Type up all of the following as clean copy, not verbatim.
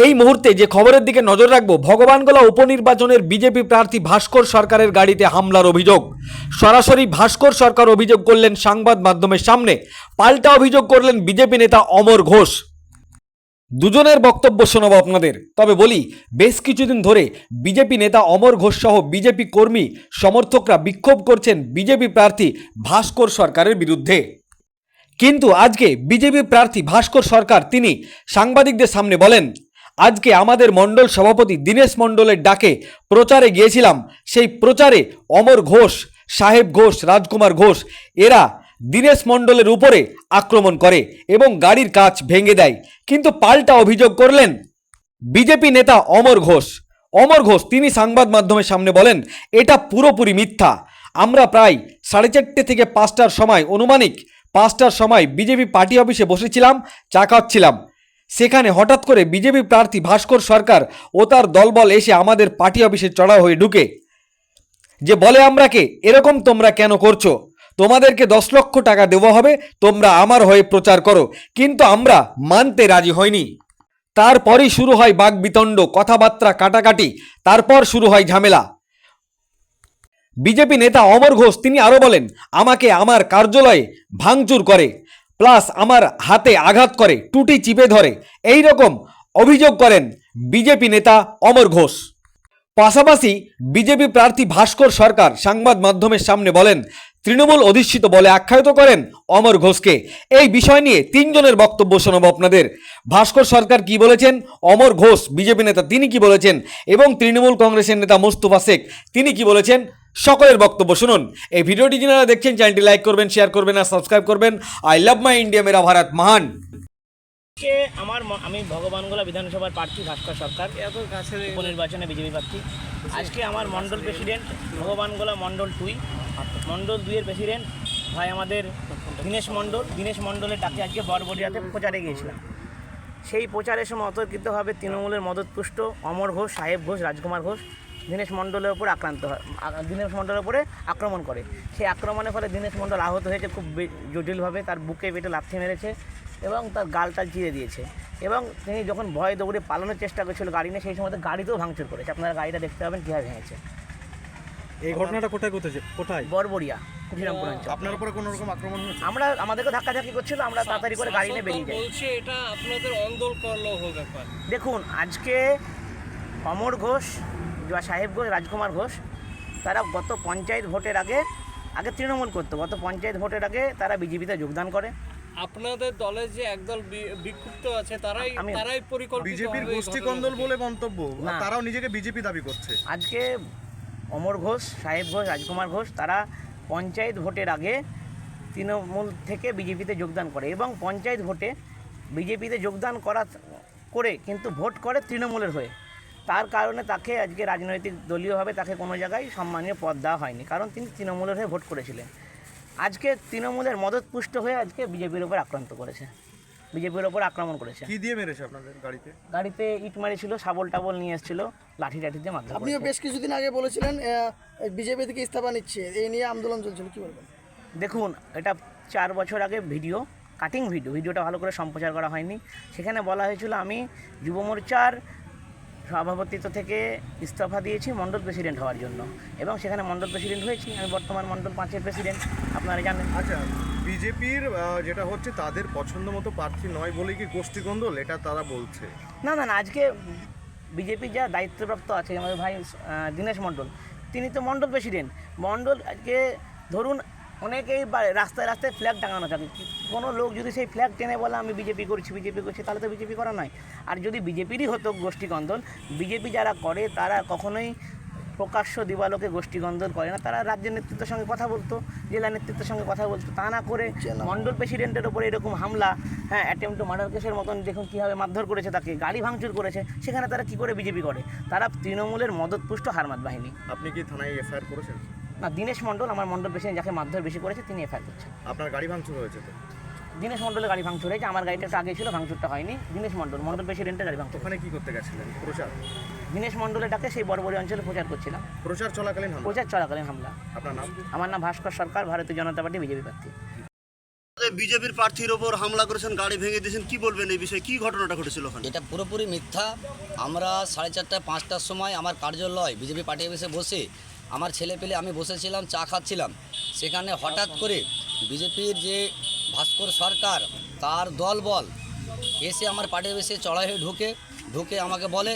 এই মুহূর্তে যে খবরের দিকে নজর রাখবো, ভগবানগোলা উপনির্বাচনের বিজেপি প্রার্থী ভাস্কর সরকারের গাড়িতে হামলার অভিযোগ। সরাসরি ভাস্কর সরকার অভিযোগ করলেন সংবাদ মাধ্যমের সামনে, পাল্টা অভিযোগ করলেন বিজেপি নেতা অমর ঘোষ। দুজনের বক্তব্য শোনাবো আপনাদের। তবে বলি, বেশ কিছুদিন ধরে বিজেপি নেতা অমর ঘোষ সহ বিজেপি কর্মী সমর্থকরা বিক্ষোভ করছেন বিজেপি প্রার্থী ভাস্কর সরকারের বিরুদ্ধে। কিন্তু আজকে বিজেপি প্রার্থী ভাস্কর সরকার তিনি সাংবাদিকদের সামনে বলেন, আজকে আমাদের মণ্ডল সভাপতি দীনেশ মণ্ডলের ডাকে প্রচারে গিয়েছিলাম। সেই প্রচারে অমর ঘোষ, সাহেব ঘোষ, রাজকুমার ঘোষ এরা দীনেশ মণ্ডলের উপরে আক্রমণ করে এবং গাড়ির কাঁচ ভেঙে দেয়। কিন্তু পাল্টা অভিযোগ করলেন বিজেপি নেতা অমর ঘোষ। অমর ঘোষ তিনি সংবাদ মাধ্যমের সামনে বলেন, এটা পুরোপুরি মিথ্যা। আমরা প্রায় 4:30 থেকে 5টার সময়, অনুমানিক 5টার সময় বিজেপি পার্টি অফিসে বসেছিলাম, চা খাচ্ছিলাম। সেখানে হঠাৎ করে বিজেপি প্রার্থী ভাস্কর সরকার ও তার দলবল এসে আমাদের পার্টি অফিসে চড়াও হয়ে ঢুকে যে বলে, আমরাকে এরকম তোমরা কেন করছো, তোমাদেরকে 10 লক্ষ টাকা দেওয়া হবে, তোমরা আমার হয়ে প্রচার করো। কিন্তু আমরা মানতে রাজি হইনি। তারপরই শুরু হয় বাকবিতণ্ড, কথাবার্তা কাটাকাটি, তারপর শুরু হয় ঝামেলা। বিজেপি নেতা অমর ঘোষ তিনি আরও বলেন, আমাকে আমার কার্যালয়ে ভাঙচুর করে, প্লাস আমার হাতে আঘাত করে, টুটি চিপে ধরে, এই রকম অভিযোগ করেন বিজেপি নেতা অমর ঘোষ। পাশাপাশি বিজেপি প্রার্থী ভাস্কর সরকার সংবাদ মাধ্যমের সামনে বলেন, তৃণমূল অধিষ্ঠিত বলে আখ্যায়িত করেন অমর ঘোষকে। এই বিষয় নিয়ে তিনজনের বক্তব্য শোনাবো আপনাদের। ভাস্কর সরকার কি বলেছেন, অমর ঘোষ বিজেপি নেতা তিনি কি বলেছেন, এবং তৃণমূল কংগ্রেসের নেতা মুস্তফা শেখ তিনি কি বলেছেন, সকলের বক্তব্য শুনুন। এই ভিডিওটি যারা দেখছেন চ্যানেলটি লাইক করবেন, শেয়ার করবেন আর সাবস্ক্রাইব করবেন। আই লাভ মাই ইন্ডিয়া, মেরা ভারত মহান। আমি ভগবানগোলা বিধানসভার প্রার্থী ভাস্কর সরকার, উপনির্বাচনে বিজেপি প্রার্থী। আজকে আমার মণ্ডল প্রেসিডেন্ট, ভগবানগোলা মণ্ডল 2, মণ্ডল 2-এর প্রেসিডেন্ট ভাই আমাদের দীনেশ মণ্ডলের ডাকে আজকে বরবরিয়াতে প্রচারে গিয়েছিলাম। সেই প্রচারের সময় অতর্কিতভাবে তৃণমূলের মদতপুষ্ট অমর ঘোষ, সাহেব ঘোষ, রাজকুমার ঘোষ দীনেশ মণ্ডলের উপর দীনেশ মণ্ডলের উপরে আক্রমণ করে। সেই আক্রমণের ফলে দীনেশ মণ্ডল আহত হয়েছে খুব জটিলভাবে, তার বুকে পেটে লাথি মেরেছে এবং তার গালটা চিরে দিয়েছে। এবং তিনি যখন ভয়ে দৌড়ে পালানোর চেষ্টা করছিল গাড়ি নিয়ে, সেই সময় গাড়িতেও ভাঙচুর করেছে। আপনারা গাড়িটা দেখতে পাবেন কীভাবে ভেঙেছে। এই ঘটনাটা কোথায় ঘটেছে? কোথায়? বরবরিয়া, কুঠিরামপুর অঞ্চল। আপনার উপরে কোনো রকম আক্রমণ হয়েছে? আমাদেরকে ধাক্কাধাক্কি করছিল, আমরা তাড়াতাড়ি করে গাড়ি নিয়ে বেরিয়ে যাই। বলছে এটা আপনাদের অন্দর করলো ব্যাপার। দেখুন, আজকে অমর ঘোষ বা সাহেব ঘোষ, রাজকুমার ঘোষ তারা গত পঞ্চায়েত ভোটের আগে তৃণমূল করতো, গত পঞ্চায়েত ভোটের আগে তারা বিজেপিতে যোগদান করে। আপনাদের দলে যে একদল বিক্ষুব্ধ আছে তারাই পরিকল্পিত বিজেপির গোষ্ঠীকন্দল বলে মন্তব্য, তারাও নিজেকে বিজেপি দাবি করছে। আজকে অমর ঘোষ, সাহেব ঘোষ, রাজকুমার ঘোষ তারা পঞ্চায়েত ভোটের আগে তৃণমূল থেকে বিজেপিতে যোগদান করে এবং পঞ্চায়েত ভোটে বিজেপিতে যোগদান করে কিন্তু ভোট করে তৃণমূলের হয়ে। তার কারণে তাকে আজকে রাজনৈতিক দলীয়ভাবে তাকে কোনো জায়গায় সম্মানীয় পদ দেওয়া হয়নি, কারণ তিনি তৃণমূলের হয়ে ভোট করেছিলেন। আজকে তৃণমূলের মদতপুষ্ট হয়ে আজকে বিজেপির উপর আক্রমণ করেছে। কি দিয়ে মেরেছে আপনাদের গাড়িতে? গাড়িতে ইট মারিছিল, শাবল টাবল নিয়ে এসেছিল, লাঠি দিয়ে মারধর। আপনি বেশ কিছুদিন আগে বলেছিলেন বিজেপি থেকে ইস্তফা নিচ্ছে, এই নিয়ে আন্দোলন চলছিল, কি বলবেন? দেখুন, এটা 4 বছর আগে কাটিং ভিডিওটা ভালো করে সম্প্রচার করা হয়নি। সেখানে বলা হয়েছিল আমি যুব মোর্চার সভাপতিত্ব থেকে ইস্তফা দিয়েছি মণ্ডল প্রেসিডেন্ট হওয়ার জন্য, এবং সেখানে মণ্ডল প্রেসিডেন্ট হয়েছি। আমি বর্তমান মণ্ডল 5-এর প্রেসিডেন্ট, আপনারা জানেন। আচ্ছা, বিজেপির যেটা হচ্ছে তাদের পছন্দ মতো প্রার্থী নয় বলেই কি গোষ্ঠীকন্দল, এটা তারা বলছে? না, আজকে বিজেপির যা দায়িত্বপ্রাপ্ত আছে আমাদের ভাই দীনেশ মণ্ডল, তিনি তো মণ্ডল প্রেসিডেন্ট। আজকে ধরুন অনেকেই রাস্তায় ফ্ল্যাগ টাঙানো থাকে, কোনো লোক যদি সেই ফ্ল্যাগ টেনে বলে আমি বিজেপি করছি, তাহলে তো বিজেপি করা নয়। আর যদি বিজেপিরই হতো গোষ্ঠীকন্দল, বিজেপি যারা করে তারা কখনোই প্রকাশ্য দিবালোকে গোষ্ঠীকন্দল করে না। তারা রাজ্যের নেতৃত্বের সঙ্গে কথা বলতো, জেলা নেতৃত্বের সঙ্গে কথা বলতো, তা না করে মণ্ডল প্রেসিডেন্টের ওপরে এরকম হামলা, অ্যাটেম্প টু মার্ডার কেসের মতন দেখুন কীভাবে মারধর করেছে, তাকে গাড়ি ভাঙচুর করেছে। সেখানে তারা কী করে বিজেপি করে? তারা তৃণমূলের মদতপুষ্ট হারমাত বাহিনী। আপনি কি থানায় এফআইআর করেছেন? না, দীনেশ মণ্ডল আমার মণ্ডল প্রেসিডেন্ট যাকে মারধর বেশি করেছে তিনি এফআইআর করছেন। আপনার গাড়ি ভাঙচুর হয়েছে তো? দীনেশ মণ্ডলের গাড়ি ভাঙচুর হয়েছে, আমার গাড়িটা একটু আগে ছিল, ভাঙচুরটা হয়নি। দীনেশ মণ্ডল প্রেসিডেন্টের গাড়ি ভাঙচুর। ওখানে কি করতে গেছিলেন? প্রচার? দীনেশ মণ্ডলের ডাকে সেই বরবরি অঞ্চলে প্রচার করছিলাম। প্রচার চলাকালীন হামলা? প্রচার চলাকালীন হামলা। আপনার নাম? আমার নাম ভাস্কর সরকার, ভারতীয় জনতা পার্টি বিজেপি প্রার্থী। বিজেপির প্রার্থীর ওপর হামলা করেছেন, গাড়ি ভেঙে দিয়েছেন, কি বলবেন এই বিষয়ে? কি ঘটনাটা ঘটেছিল ওখানে? এটা পুরোপুরি মিথ্যা। আমরা 4:30 5টার সময় আমার কার্যালয় বিজেপি পার্টি অফিসে বসে আমার ছেলে পেলে আমি বসেছিলাম, চা খাচ্ছিলাম। সেখানে হঠাৎ করে বিজেপির যে ভাস্কর সরকার তার দলবল এসে আমার পার্টি অফিসে চড়াই হয়ে ঢুকে আমাকে বলে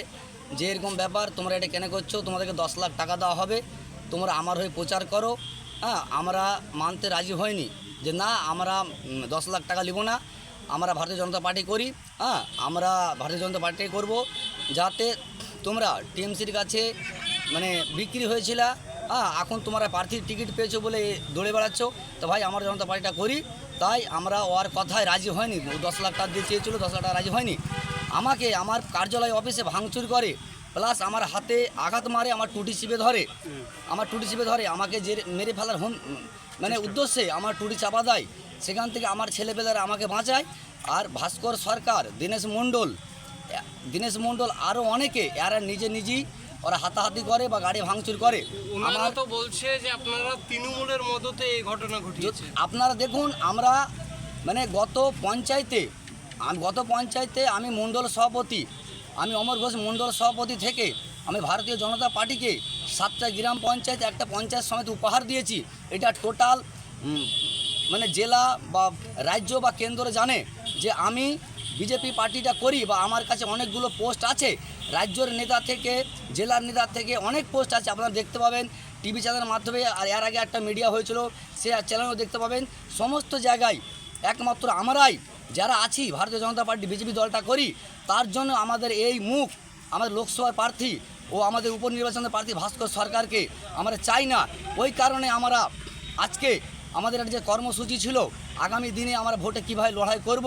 যে এরকম ব্যাপার, তোমরা এটা কেন করছো, তোমাদেরকে 10 লাখ টাকা দেওয়া হবে, তোমরা আমার হয়ে প্রচার করো। হ্যাঁ, আমরা মানতে রাজি হয়নি যে না, আমরা 10 লাখ টাকা নিব না, আমরা ভারতীয় জনতা পার্টি করি। হ্যাঁ, আমরা ভারতীয় জনতা পার্টি করব, যাতে তোমরা টিএমসির কাছে মানে বিক্রি হয়েছিল। হ্যাঁ, এখন তোমরা প্রার্থীর টিকিট পেয়েছো বলে দৌড়ে বেড়াচ্ছ। তো ভাই, আমরা জনতা পার্টিটা করি, তাই আমরা ওর কথায় রাজি হয়নি। 10 লাখ টাকা দিয়ে চেয়েছিল, 10 লাখ টাকা রাজি হয়নি। আমাকে আমার কার্যালয় অফিসে ভাঙচুর করে, প্লাস আমার হাতে আঘাত মারে, আমার টুটি চিপে ধরে আমাকে যে মেরে ফেলার মানে উদ্দেশ্যে আমার টুটি চাপা দেয়। সেখান থেকে আমার ছেলেপেলেরা আমাকে বাঁচায়। আর ভাস্কর সরকার, দীনেশ মণ্ডল আরও অনেকে এরা নিজেই ওরা হাতাহাতি করে বা গাড়ি ভাঙচুর করে। ওনারা তো বলছে যে আপনারা তৃণমূলের মদতে এই ঘটনা ঘটিয়েছে। আপনারা দেখুন, আমরা মানে গত পঞ্চায়েতে আমি মণ্ডল সভাপতি, আমি অমর ঘোষ মণ্ডল সভাপতি থেকে আমি ভারতীয় জনতা পার্টিকে 7টা গ্রাম পঞ্চায়েত, একটা পঞ্চায়েত সমিতি উপহার দিয়েছি। এটা টোটাল মানে জেলা বা রাজ্য বা কেন্দ্র জানে যে আমি বিজেপি পার্টিটা করি, বা আমার কাছে অনেকগুলো পোস্ট আছে, রাজ্যের নেতা থেকে জেলার নেতা থেকে অনেক পোস্ট আছে, আপনারা দেখতে পাবেন টিভি চ্যানেলের মাধ্যমে। আর এর আগে একটা মিডিয়া হয়েছিল, সে চ্যানেলও দেখতে পাবেন। সমস্ত জায়গায় একমাত্র আমরাই যারা আছি ভারতীয় জনতা পার্টি বিজেপি দলটা করি, তার জন্য আমাদের এই মুখ, আমাদের লোকসভার প্রার্থী ও আমাদের উপনির্বাচনের প্রার্থী ভাস্কর সরকারকে আমরা চাই না। ওই কারণে আমরা আজকে আমাদের একটা যে কর্মসূচি ছিল, আগামী দিনে আমরা ভোটে কীভাবে লড়াই করব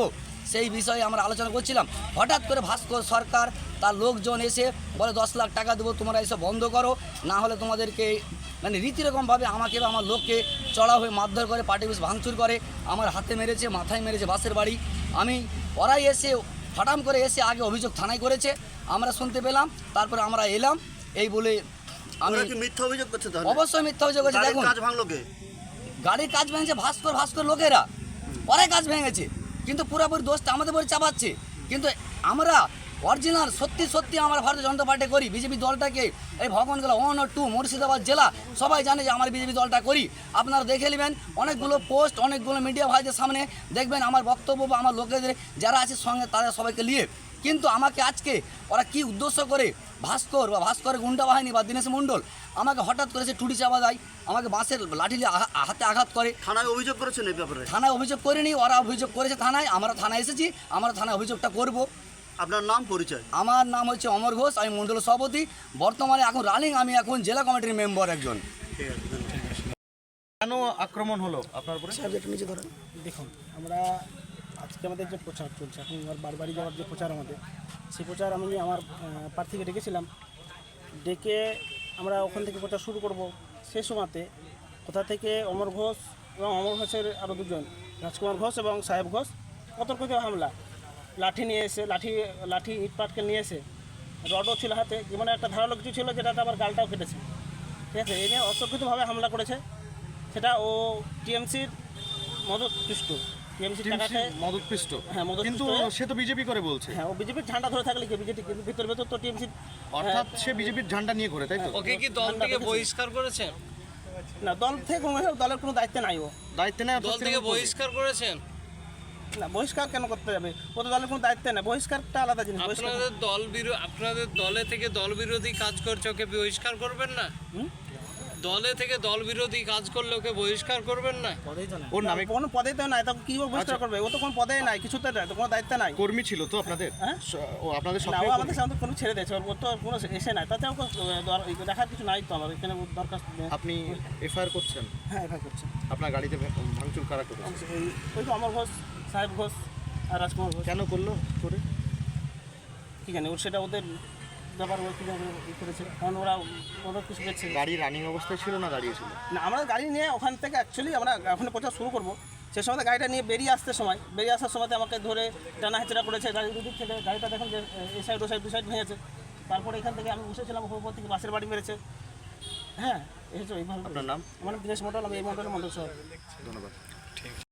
সেই বিষয়ে আমরা আলোচনা করছিলাম। হঠাৎ করে ভাস্কর সরকার তার লোকজন এসে বলে 10 লাখ টাকা দেবো, তোমরা এসব বন্ধ করো, না হলে তোমাদেরকে মানে রীতিরকমভাবে আমাকে বা আমার লোককে চড়া হয়ে মারধর করে, পার্টি অফিস ভাঙচুর করে, আমার হাতে মেরেছে, মাথায় মেরেছে, বাসের বাড়ি। ওরাই এসে ফাটাম করে এসে আগে অভিযোগ থানায় করেছে, আমরা শুনতে পেলাম, তারপরে আমরা এলাম। এই বলে আমি মিথ্যা অভিযোগ করছে? তাহলে অবশ্যই মিথ্যা অভিযোগ করছে। দেখুন, কাজ ভাঙলো কে? গাড়ির কাজ ভেঙেছে ভাস্কর লোকেরা, ওরাই কাজ ভেঙেছে, কিন্তু পুরোপুরি দোষটা আমাদের উপরে চাপাচ্ছে। কিন্তু আমরা অরিজিনাল সত্যি আমরা ভারতীয় জনতা পার্টি করি, বিজেপি দলটাকে এই ভগবানগোলা 1 আর 2 মুর্শিদাবাদ জেলা সবাই জানে যে আমার বিজেপি দলটা করি। আপনারা দেখে নেবেন অনেকগুলো পোস্ট, অনেকগুলো মিডিয়া ভাইদের সামনে দেখবেন আমার বক্তব্য বা আমার লোকেদের যারা আছে সঙ্গে তাদের সবাইকে নিয়ে। কিন্তু আমাকে আজকে ওরা কি উদ্দেশ্য করে ভাস্করের গুন্ডা বাহিনী বা দীনেশ মণ্ডল আমাকে হঠাৎ করে সে টুটি চাপা দেয়, আমাকে বাঁশের লাঠি দিয়ে হাতে আঘাত করে। থানায় অভিযোগ করেছেন এই ব্যাপারে? থানায় অভিযোগ করিনি, ওরা অভিযোগ করেছে থানায়। আমরা থানায় এসেছি, আমরা থানায় অভিযোগটা করব। আপনার নাম, পরিচয়? আমার নাম হচ্ছে অমর ঘোষ, আমি মণ্ডল সভাপতি, বর্তমানে এখন রানিং, আমি এখন জেলা কমিটির মেম্বার একজন। কেন আক্রমণ হলো আপনার উপরে? দেখুন, আমরা আজকে আমাদের যে প্রচার চলছে, এখন আমার বারবারই যাওয়ার যে প্রচার আমাদের, সেই প্রচার আমি আমার প্রার্থীকে ডেকেছিলাম, ডেকে আমরা ওখান থেকে প্রচার শুরু করব। সে সময়তে কোথা থেকে অমর ঘোষ এবং অমর ঘোষের আরও দুজন, রাজকুমার ঘোষ এবং সাহেব ঘোষ, অতর্কিত হামলা, লাঠি নিয়ে এসে লাঠি ইট পাটকেল নিয়ে এসে, রডও ছিল হাতে, জীবনে একটা ধারালো কিছু ছিল যেটাতে আবার গালটাও কেটেছে। ঠিক আছে, এই নিয়ে অতর্কিতভাবে হামলা করেছে। সেটা ও টিএমসির মদতপুষ্ট, টিএমসির টাকাতে মদতপৃষ্ট। হ্যাঁ, কিন্তু সে তো বিজেপি করে বলছে। হ্যাঁ, ও বিজেপির ঝান্ডা ধরে থাকলে কি বিজেপি, কিন্তু ভিতর তো টিএমসির, অর্থাৎ সে বিজেপির ঝান্ডা নিয়ে ঘোরে, তাই তো? ওকে কি দল থেকে বহিষ্কার করেছেন? না, দল থেকে দলের কোনো দায়িত্ব নাই, ও দায়িত্ব নেই। দল থেকে বহিষ্কার করেছেন? না, বহিষ্কার কেন করতে যাবে? ও তো দলের কোনো দায়িত্ব নেই, বহিষ্কারটা আলাদা জিনিস। আপনাদের দলে থেকে দল বিরোধী কাজ করছে, ওকে বহিষ্কার করবেন না? দলে থেকে দল বিরোধী কাজ করলে ওকে বহিষ্কার করবেন না? ওর নামে কোনো পদে তো নাই, তখন কি বহিষ্কার করবে? ও তো কোনো পদে নাই, কিছুতে নাই, তো কোনো দায়িত্ব নাই। কর্মী ছিল তো আপনাদের? হ্যাঁ, ও আপনাদের না, ও আমাদের সামনে কোনো ছেড়ে দিয়েছে, ওর তো কোনো এসে নাই, তাতে ওকে দেখার কিছু নাই তো আমার এখানে দরকার। আপনি এফআইআর করছেন? হ্যাঁ, এভাবে করছে। আপনার গাড়িতে ভাঙচুর কারা করেছে? ওই তো অমর ঘোষ, সাহেব ঘোষ আর রাজকুমার ঘোষ। কেন করলো করে কি জানি, ওর সেটা ওদের ব্যাপার, ওই কীভাবে করেছে, কারণ ওরা কিছু পেয়েছে। গাড়ি রানিং অবস্থায় ছিল না দাঁড়িয়েছিল? না, আমরা গাড়ি নিয়ে ওখান থেকে অ্যাকচুয়ালি আমরা ওখানে প্রচার শুরু করবো, সে সময় গাড়িটা নিয়ে বেরিয়ে আসার সময় আমাকে ধরে টানা হেঁচড়া করেছে। গাড়ি দুদিক থেকে গাড়িটা দেখুন যে এই সাইড ও সাইড দু সাইড ভেঙেছে। তারপরে এখান থেকে আমি বসেছিলাম, ওপর থেকে বাসের বাড়ি মেরেছে। হ্যাঁ, এসেছো এইভাবে। আপনার নাম? আমার নাম দীনেশ মণ্ডল, আমি এই মণ্ডলের মণ্ডল সহ। ধন্যবাদ।